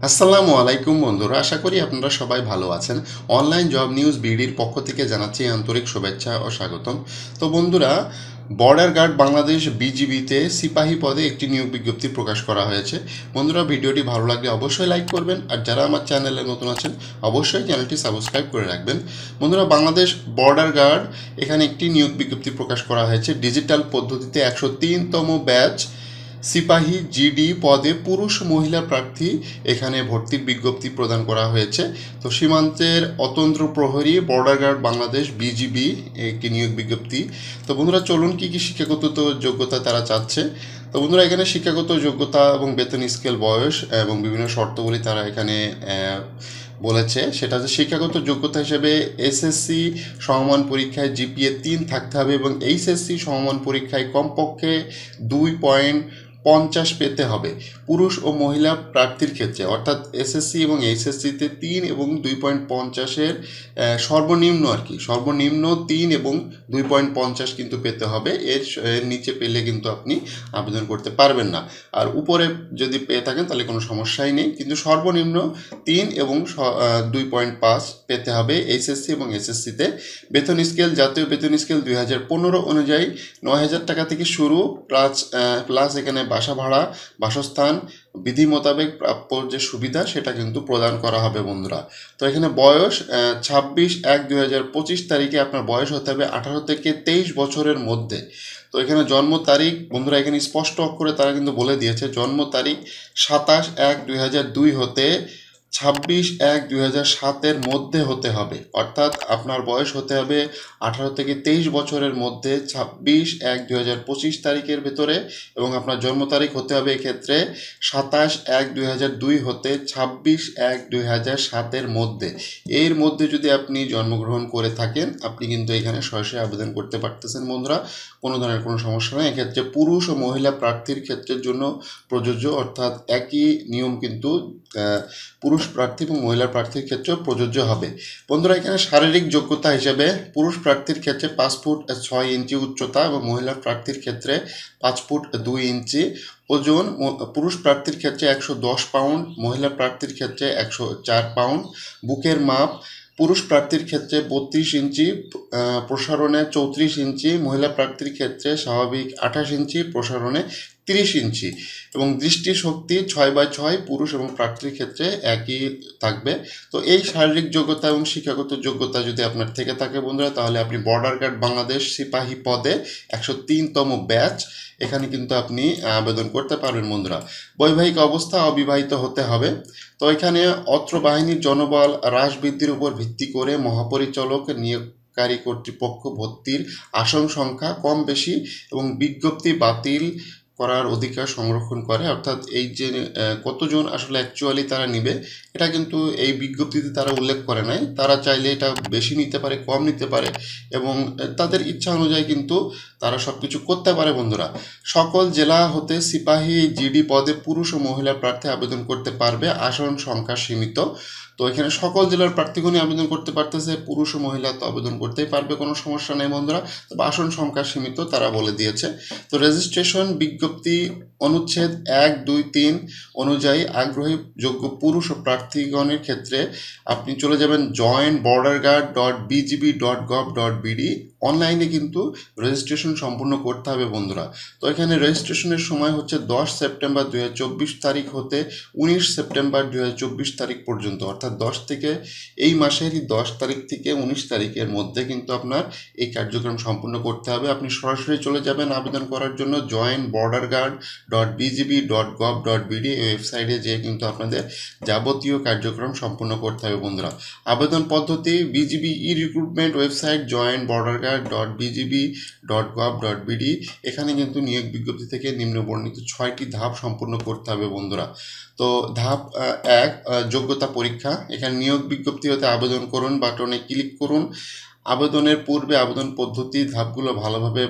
আসসালামু আলাইকুম বন্ধুরা, আশা করি আপনারা সবাই ভালো আছেন। অনলাইন জব নিউজ বিডির পক্ষ থেকে জানাচ্ছি আন্তরিক শুভেচ্ছা ও স্বাগতম। তো বন্ধুরা, বর্ডার গার্ড বাংলাদেশ বিজিবিতে সিপাহী পদে একটি নিয়োগ বিজ্ঞপ্তি প্রকাশ করা হয়েছে। বন্ধুরা, ভিডিওটি ভালো লাগলে অবশ্যই লাইক করবেন, আর যারা আমার চ্যানেলে নতুন আছেন অবশ্যই চ্যানেলটি সাবস্ক্রাইব করে রাখবেন। বন্ধুরা, বাংলাদেশ বর্ডার গার্ড এখানে একটি নিয়োগ বিজ্ঞপ্তি প্রকাশ করা হয়েছে। ডিজিটাল পদ্ধতিতে 103তম ব্যাচ সিপাহী জিডি পদে পুরুষ মহিলা প্রার্থী এখানে ভর্তির বিজ্ঞপ্তি প্রদান করা হয়েছে। তো সীমান্তের অতন্ত্র প্রহরী বর্ডার গার্ড বাংলাদেশ বিজিবি একটি নিয়োগ বিজ্ঞপ্তি। তো বন্ধুরা, চলুন কী কী শিক্ষাগত যোগ্যতা তারা চাচ্ছে। তো বন্ধুরা, এখানে শিক্ষাগত যোগ্যতা এবং বেতন স্কেল, বয়স এবং বিভিন্ন শর্তাবলী তারা এখানে বলেছে। সেটা হচ্ছে শিক্ষাগত যোগ্যতা হিসেবে এসএসসি সমমান পরীক্ষায় জিপিএ 3 থাকতে হবে এবং এইচএসসি সমমান পরীক্ষায় কমপক্ষে 2.50 পেতে হবে পুরুষ ও মহিলা প্রার্থীর ক্ষেত্রে। অর্থাৎ এসএসসি এবং এইচএসসিতে 3 এবং 2.50-এর সর্বনিম্ন সর্বনিম্ন 3 এবং 2.50 কিন্তু পেতে হবে। এর নিচে পেলে কিন্তু আপনি আবেদন করতে পারবেন না। আর উপরে যদি পেয়ে থাকেন তাহলে কোনো সমস্যাই নেই, কিন্তু সর্বনিম্ন 3 এবং 2.5 পেতে হবে এইচএসসি এবং এসএসসিতে। বেতন স্কেল, জাতীয় বেতন স্কেল 2015 অনুযায়ী 9,000 টাকা থেকে শুরু, প্লাস এখানে বাসা ভাড়া, বাসস্থান, বিধি মোতাবেক প্রাপ্য যে সুবিধা সেটা কিন্তু প্রদান করা হবে বন্ধুরা। তো এখানে বয়স 26/1/2025 তারিখে আপনার বয়স হতে হবে 18 থেকে 23 বছরের মধ্যে। তো এখানে জন্ম তারিখ বন্ধুরা এখানে স্পষ্ট অক্ষরে তারা কিন্তু বলে দিয়েছে, জন্ম তারিখ 27/1/2002 হতে 26/1/2007 মধ্যে হতে হবে। অর্থাৎ আপনার বয়স হতে হবে 18 থেকে 23 বছরের মধ্যে 26/1/2025 তারিখের ভেতরে, এবং আপনার জন্ম তারিখ হতে হবে এক্ষেত্রে 27/1/2002 হতে 26/1/2007 মধ্যে। এর মধ্যে যদি আপনি জন্মগ্রহণ করে থাকেন আপনি কিন্তু এখানে সরাসরি আবেদন করতে পারতেছেন বন্ধুরা, কোনো ধরনের কোনো সমস্যা নেই। এক্ষেত্রে পুরুষ ও মহিলা প্রার্থীর ক্ষেত্রের জন্য প্রযোজ্য, অর্থাৎ একই নিয়ম কিন্তু পুরুষ প্রার্থী এবং মহিলা প্রার্থীর ক্ষেত্রেও প্রযোজ্য হবে বন্ধুরা। এখানে শারীরিক যোগ্যতা হিসেবে পুরুষ প্রার্থীর ক্ষেত্রে 5 ফুট 6 ইঞ্চি উচ্চতা এবং মহিলা প্রার্থীর ক্ষেত্রে 5 ফুট 2 ইঞ্চি ওজন। পুরুষ প্রার্থীর ক্ষেত্রে 110 পাউন্ড, মহিলা প্রার্থীর ক্ষেত্রে 104 পাউন্ড। বুকের মাপ পুরুষ প্রার্থীর ক্ষেত্রে 32 ইঞ্চি, প্রসারণে 34 ইঞ্চি, মহিলা প্রার্থীর ক্ষেত্রে স্বাভাবিক 28 ইঞ্চি, প্রসারণে 30 ইঞ্চি। এবং দৃষ্টিশক্তি 6/6 পুরুষ এবং প্রার্থীর ক্ষেত্রে একই থাকবে। তো এই শারীরিক যোগ্যতা এবং শিক্ষাগত যোগ্যতা যদি আপনার থেকে থাকে বন্ধুরা, তাহলে আপনি বর্ডার গার্ড বাংলাদেশ সিপাহী পদে 103তম ব্যাচ এখানে কিন্তু আপনি আবেদন করতে পারবেন বন্ধুরা। বৈবাহিক অবস্থা অবিবাহিত হতে হবে। তো এখানে অত্র বাহিনীর জনবল হ্রাস বৃদ্ধির উপর ভিত্তি করে মহাপরিচালক নিয়োগকারী কর্তৃপক্ষ ভর্তির আসন সংখ্যা কম বেশি এবং বিজ্ঞপ্তি বাতিল করার অধিকার সংরক্ষণ করে। অর্থাৎ এই যে কতজন আসলে অ্যাকচুয়ালি তারা নিবে এটা কিন্তু এই বিজ্ঞপ্তিতে তারা উল্লেখ করে নাই। তারা চাইলে এটা বেশি নিতে পারে, কম নিতে পারে, এবং তাদের ইচ্ছা অনুযায়ী কিন্তু তারা সব কিছু করতে পারে বন্ধুরা। সকল জেলা হতে সিপাহী জিডি পদে পুরুষ ও মহিলা প্রার্থী আবেদন করতে পারবে, আসন সংখ্যা সীমিত। তো এখানে সকল জেলার প্রার্থীগণই আবেদন করতে পারতেছে, পুরুষ ও মহিলা তো আবেদন করতেই পারবে, কোনো সমস্যা নেই বন্ধুরা। তবে আসন সংখ্যা সীমিত তারা বলে দিয়েছে। তো রেজিস্ট্রেশন বিজ্ঞপ্তি অনুচ্ছেদ 1, 2, 3 অনুযায়ী আগ্রহী যোগ্য পুরুষ ও প্রার্থীগণের ক্ষেত্রে আপনি চলে যাবেন joinborderguard.bgb.gov.bd। অনলাইনে কিন্তু রেজিস্ট্রেশন সম্পূর্ণ করতে হবে বন্ধুরা। তো এখানে রেজিস্ট্রেশনের সময় হচ্ছে 10 সেপ্টেম্বর 2024 তারিখ হতে 19 সেপ্টেম্বর 2024 তারিখ পর্যন্ত। অর্থাৎ এই মাসেরই 10 তারিখ থেকে 19 তারিখের মধ্যে কিন্তু আপনার এই কার্যক্রম সম্পূর্ণ করতে হবে। আপনি সরাসরি চলে যাবেন আবেদন করার জন্য joinborderguard.bgb.gov.bd এই ওয়েবসাইটে যেয়ে কিন্তু আপনাদের যাবতীয় কার্যক্রম সম্পূর্ণ করতে হবে বন্ধুরা। আবেদন পদ্ধতি বিজিবি রিক্রুটমেন্ট ওয়েবসাইট joinborderguard.bgb.gov.bd। এখানে কিন্তু নিয়োগ বিজ্ঞপ্তি থেকে নিম্নবর্ণিত 6টি ধাপ সম্পূর্ণ করতে হবে বন্ধুরা। তো ধাপ 1, যোগ্যতা পরীক্ষা। এখানে নিয়োগ বিজ্ঞপ্তি হতে আবেদন করুন বাটনে ক্লিক করুন। আবেদনের পূর্বে আবেদন পদ্ধতি ধাপগুলো ভালোভাবে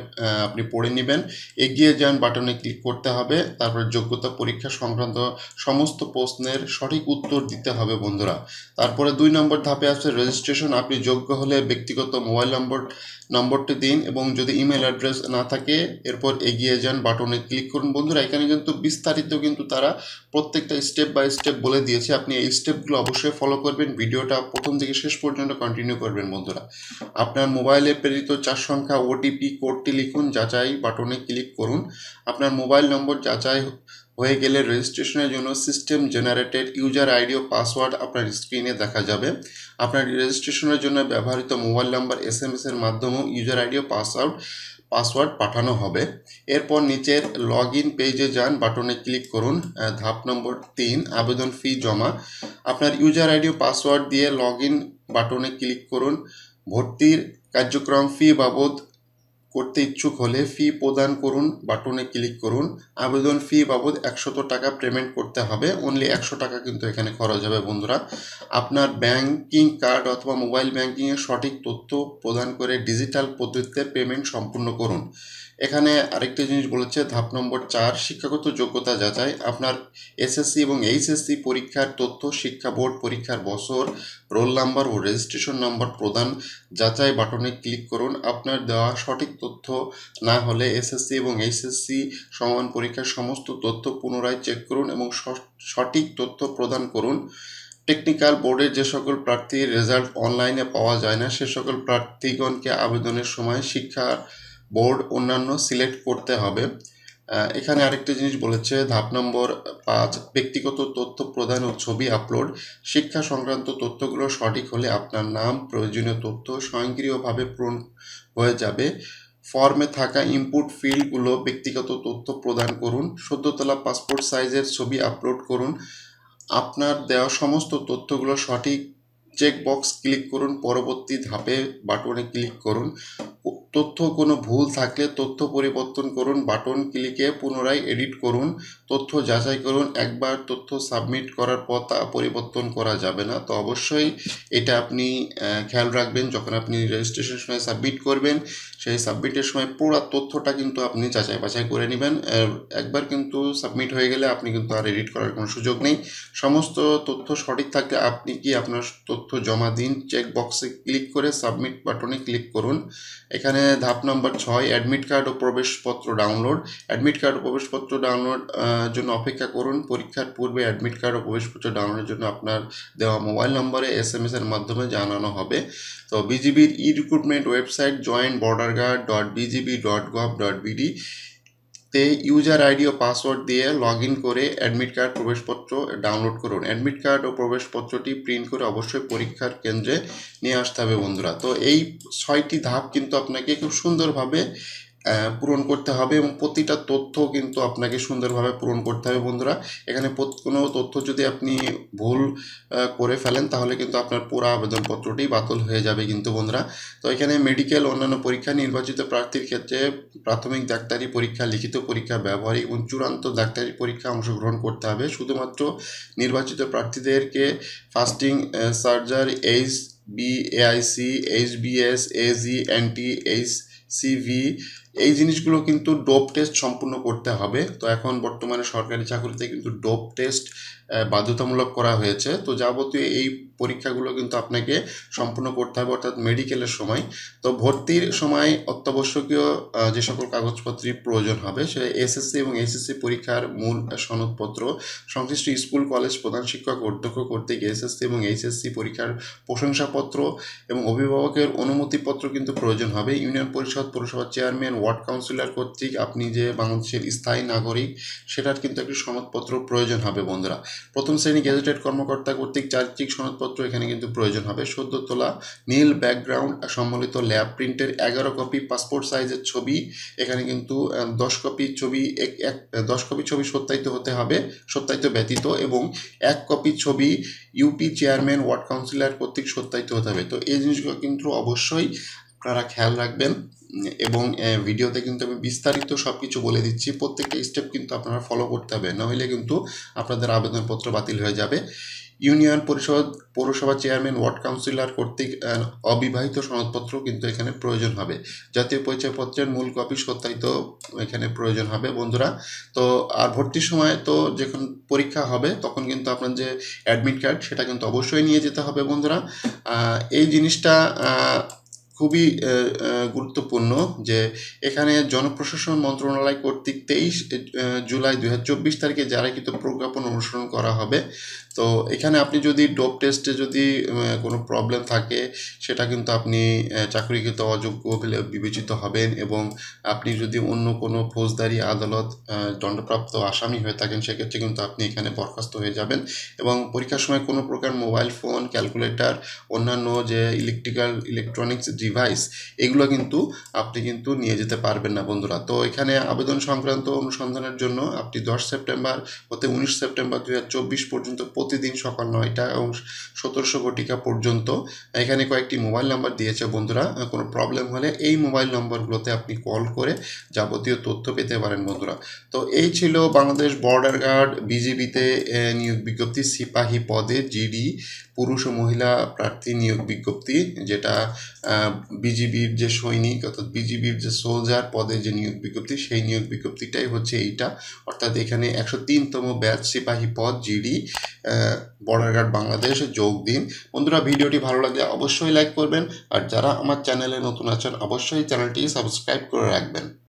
আপনি পড়ে নেবেন। এগিয়ে যান বাটনে ক্লিক করতে হবে। তারপর যোগ্যতা পরীক্ষা সংক্রান্ত সমস্ত প্রশ্নের সঠিক উত্তর দিতে হবে বন্ধুরা। তারপরে 2 নম্বর ধাপে আছে রেজিস্ট্রেশন। আপনি যোগ্য হলে ব্যক্তিগত মোবাইল নম্বরটি দিন এবং যদি ইমেল অ্যাড্রেস না থাকে এরপর এগিয়ে যান বাটনে ক্লিক করুন। বন্ধুরা এখানে কিন্তু বিস্তারিত কিন্তু তারা প্রত্যেকটা স্টেপ বাই স্টেপ বলে দিয়েছে, আপনি এই স্টেপগুলো অবশ্যই ফলো করবেন। ভিডিওটা প্রথম থেকে শেষ পর্যন্ত কন্টিনিউ করবেন বন্ধুরা। আপনার মোবাইলে প্রেরিত 4 সংখ্যা ওটিপি কোডটি লিখুন, যাচাই বাটনে ক্লিক করুন। আপনার মোবাইল নম্বর যাচাই হয়ে গেলে রেজিস্ট্রেশনের জন্য সিস্টেম জেনারেটেড ইউজার আইডি ও পাসওয়ার্ড আপনার স্ক্রিনে দেখা যাবে। আপনার রেজিস্ট্রেশনের জন্য ব্যবহৃত মোবাইল নাম্বার SMS এর মাধ্যমেও ইউজার আইডি ও পাসওয়ার্ড পাঠানো হবে। এরপর নিচের লগ ইন পেজে যান, বাটনে ক্লিক করুন। ধাপ নম্বর 3 আবেদন ফি জমা। আপনার ইউজার আইডি ও পাসওয়ার্ড দিয়ে লগ ইন বাটনে ক্লিক করুন। ভর্তির কার্যক্রম ফি বাবদ করতে ইচ্ছুক হলে ফি প্রদান করুন বাটনে ক্লিক করুন। আবেদন ফি বাবদ 100 টাকা পেমেন্ট করতে হবে, অনলি 100 টাকা কিন্তু এখানে খরচ হবে বন্ধুরা। আপনার ব্যাংকিং কার্ড অথবা মোবাইল ব্যাংকিংয়ের সঠিক তথ্য প্রদান করে ডিজিটাল পদ্ধতিতে পেমেন্ট সম্পূর্ণ করুন। এখানে আরেকটি জিনিস বলেছে ধাপ নম্বর 4 শিক্ষাগত যোগ্যতা যাচাই। আপনার SSC এবং HSC পরীক্ষার তথ্য, শিক্ষা বোর্ড পরীক্ষার বছর, রোল নাম্বার ও রেজিস্ট্রেশন নাম্বার প্রদান যাচাই বাটনে ক্লিক করুন। আপনার দেওয়া সঠিক তথ্য না হলে SSC এবং HSC সমান পরীক্ষার সমস্ত তথ্য পুনরায় চেক করুন এবং সঠিক তথ্য প্রদান করুন। টেকনিক্যাল বোর্ডের যে সকল প্রার্থীর রেজাল্ট অনলাইনে পাওয়া যায় না সে সকল প্রার্থীগণকে আবেদনের সময় শিক্ষা বোর্ড অন্যান্য সিলেক্ট করতে হবে। এখানে আরেকটি জিনিস বলেছে ধাপ নম্বর 5 ব্যক্তিগত তথ্য প্রদান ও ছবি আপলোড। শিক্ষা সংক্রান্ত তথ্যগুলো সঠিক হলে আপনার নাম, প্রয়োজনীয় তথ্য স্বয়ংক্রিয়ভাবে পূরণ হয়ে যাবে। ফর্মে থাকা ইনপুট ফিল্ডগুলো ব্যক্তিগত তথ্য প্রদান করুন। সদ্য তোলা পাসপোর্ট সাইজের ছবি আপলোড করুন। আপনার দেওয়া সমস্ত তথ্যগুলো সঠিক চেকবক্স ক্লিক করুন। পরবর্তী ধাপে বাটনে ক্লিক করুন। তথ্য কোনো ভুল থাকলে তথ্য পরিবর্তন করুন বাটন ক্লিকে পুনরায় এডিট করুন। তথ্য যাচাই করুন, একবার তথ্য সাবমিট করার পর তা পরিবর্তন করা যাবে না। তো অবশ্যই এটা আপনি খেয়াল রাখবেন যখন আপনি রেজিস্ট্রেশনের সময় সাবমিট করবেন, সেই সাবমিটের সময় পুরো তথ্যটা কিন্তু আপনি যাচাই বাছাই করে নেবেন। একবার কিন্তু সাবমিট হয়ে গেলে আপনি কিন্তু আর এডিট করার কোনো সুযোগ নেই। সমস্ত তথ্য সঠিক থাকলে আপনি কি আপনার তথ্য জমা দিন, চেক বক্সে ক্লিক করে সাবমিট বাটনে ক্লিক করুন। এখানে ধাপ নম্বর 6 অ্যাডমিট কার্ড ও প্রবেশপত্র ডাউনলোড। অ্যাডমিট কার্ড ও প্রবেশপত্র ডাউনলোড জন্য অপেক্ষা করুন। পরীক্ষার পূর্বে অ্যাডমিট কার্ড ও প্রবেশপত্র ডাউনলোডের জন্য আপনার দেওয়া মোবাইল নম্বরে SMS এর মাধ্যমে জানানো হবে। তো বিজিবির রিক্রুটমেন্ট ওয়েবসাইট joinborderguard.bgb.gov.bd তে ইউজার আইডি ও পাসওয়ার্ড দিয়ে লগ ইন করে অ্যাডমিট কার্ড প্রবেশপত্র ডাউনলোড করুন। অ্যাডমিট কার্ড ও প্রবেশপত্রটি প্রিন্ট করে অবশ্যই পরীক্ষার কেন্দ্রে নিয়ে আসতে হবে বন্ধুরা। তো এই 6টি ধাপ কিন্তু আপনাকে খুব সুন্দরভাবে পূরণ করতে হবে এবং প্রতিটা তথ্য কিন্তু আপনাকে সুন্দরভাবে পূরণ করতে হবে বন্ধুরা। এখানে কোনো তথ্য যদি আপনি ভুল করে ফেলেন তাহলে কিন্তু আপনার পুরো আবেদনপত্রটি বাতিল হয়ে যাবে কিন্তু বন্ধুরা। তো এখানে মেডিকেল অন্যান্য পরীক্ষা নির্বাচিত প্রার্থীর ক্ষেত্রে প্রাথমিক ডাক্তারি পরীক্ষা, লিখিত পরীক্ষা, ব্যবহারিক এবং চূড়ান্ত ডাক্তারি পরীক্ষা অংশগ্রহণ করতে হবে। শুধুমাত্র নির্বাচিত প্রার্থীদেরকে fasting surgery, HbAIC, HbS, AG, NT, HCV এই জিনিসগুলো কিন্তু ডোপ টেস্ট সম্পূর্ণ করতে হবে। তো এখন বর্তমানে সরকারি চাকরিতে কিন্তু ডোপ টেস্ট বাধ্যতামূলক করা হয়েছে। তো যাবতীয় এই পরীক্ষাগুলো কিন্তু আপনাকে সম্পূর্ণ করতে হবে অর্থাৎ মেডিকেলের সময়। তো ভর্তির সময় অত্যাবশ্যকীয় যে সকল কাগজপত্রের প্রয়োজন হবে সে SSC এবং HSC পরীক্ষার মূল সনদপত্র, সংশ্লিষ্ট স্কুল কলেজ প্রধান শিক্ষক অধ্যক্ষ কর্তৃক SSC এবং HSC পরীক্ষার প্রশংসাপত্র এবং অভিভাবকের অনুমতিপত্র কিন্তু প্রয়োজন হবে। ইউনিয়ন পরিষদ, পৌরসভার চেয়ারম্যান, ওয়ার্ড কাউন্সিলর কর্তৃক আপনি যে বাংলাদেশের স্থায়ী নাগরিক সেটার কিন্তু একটি সনদপত্র প্রয়োজন হবে বন্ধুরা। প্রথম শ্রেণী গেজেটেড কর্মকর্তা কর্তৃক চারিত্রিক সনদপত্র এখানে কিন্তু প্রয়োজন হবে। সদ্য তোলা নীল ব্যাকগ্রাউন্ড সম্বলিত ল্যাব প্রিন্টের 11 কপি পাসপোর্ট সাইজের ছবি, এখানে কিন্তু 10 কপি ছবি সত্যায়িত হতে হবে, সত্যায়িত ব্যতীত, এবং 1 কপি ছবি ইউপি চেয়ারম্যান, ওয়ার্ড কাউন্সিলর কর্তৃক সত্যায়িত হতে হবে। তো এই জিনিসগুলো কিন্তু অবশ্যই আপনারা খেয়াল রাখবেন এবং ভিডিওতে কিন্তু আমি বিস্তারিত সব কিছু বলে দিচ্ছি। প্রত্যেকটা স্টেপ কিন্তু আপনারা ফলো করতে হবে, নইলে কিন্তু আপনাদের আবেদনপত্র বাতিল হয়ে যাবে। ইউনিয়ন পরিষদ, পৌরসভা চেয়ারম্যান, ওয়ার্ড কাউন্সিলর কর্তৃক অবিবাহিত সনদপত্র কিন্তু এখানে প্রয়োজন হবে। জাতীয় পরিচয়পত্রের মূল কপি সত্যায়িত এখানে প্রয়োজন হবে বন্ধুরা। তো আর ভর্তির সময় তো যখন পরীক্ষা হবে তখন কিন্তু আপনার যে অ্যাডমিট কার্ড সেটা কিন্তু অবশ্যই নিয়ে যেতে হবে বন্ধুরা। এই জিনিসটা খুবই গুরুত্বপূর্ণ যে এখানে জনপ্রশাসন মন্ত্রণালয় কর্তৃক 23 জুলাই 2024 তারিখে যারা কিন্তু প্রজ্ঞাপন অনুসরণ করা হবে। তো এখানে আপনি যদি ডোপ টেস্টে যদি কোনো প্রবলেম থাকে সেটা কিন্তু আপনি চাকরিকৃত অযোগ্য বলে বিবেচিত হবেন, এবং আপনি যদি অন্য কোনো ফৌজদারি আদালত দণ্ডপ্রাপ্ত আসামি হয়ে থাকেন সেক্ষেত্রে কিন্তু আপনি এখানে বরখাস্ত হয়ে যাবেন। এবং পরীক্ষার সময় কোনো প্রকার মোবাইল ফোন, ক্যালকুলেটর, অন্যান্য যে ইলেকট্রনিক্স ডিভাইস এগুলো কিন্তু আপনি কিন্তু নিয়ে যেতে পারবেন না বন্ধুরা। তো এখানে আবেদন সংক্রান্ত অনুসন্ধানের জন্য আপনি 10 সেপ্টেম্বর হতে 19 সেপ্টেম্বর 2024 পর্যন্ত প্রতিদিন সকাল 9টা এবং 1700 ঘটিকা পর্যন্ত এখানে কয়েকটি মোবাইল নাম্বার দিয়েছে বন্ধুরা। কোনো প্রবলেম হলে এই মোবাইল নম্বরগুলোতে আপনি কল করে যাবতীয় তথ্য পেতে পারেন বন্ধুরা। তো এই ছিল বাংলাদেশ বর্ডার গার্ড বিজিবিতে নিয়োগ বিজ্ঞপ্তি, সিপাহী পদে জিডি পুরুষ ও মহিলা প্রার্থী নিয়োগ বিজ্ঞপ্তি, যেটা বিজিবির যে সৈনিক অর্থাৎ বিজিবির যে সোলজার পদে যে নিয়োগ বিজ্ঞপ্তি সেই নিয়োগ বিজ্ঞপ্তিটাই হচ্ছে এইটা। অর্থাৎ এখানে 103তম ব্যাচ সিপাহী পদ জিডি বর্ডার গার্ড বাংলাদেশে যোগ দিন বন্ধুরা। ভিডিওটি ভালো লাগলে অবশ্যই লাইক করবেন, আর যারা আমার চ্যানেলে নতুন আছেন অবশ্যই চ্যানেলটি সাবস্ক্রাইব করে রাখবেন।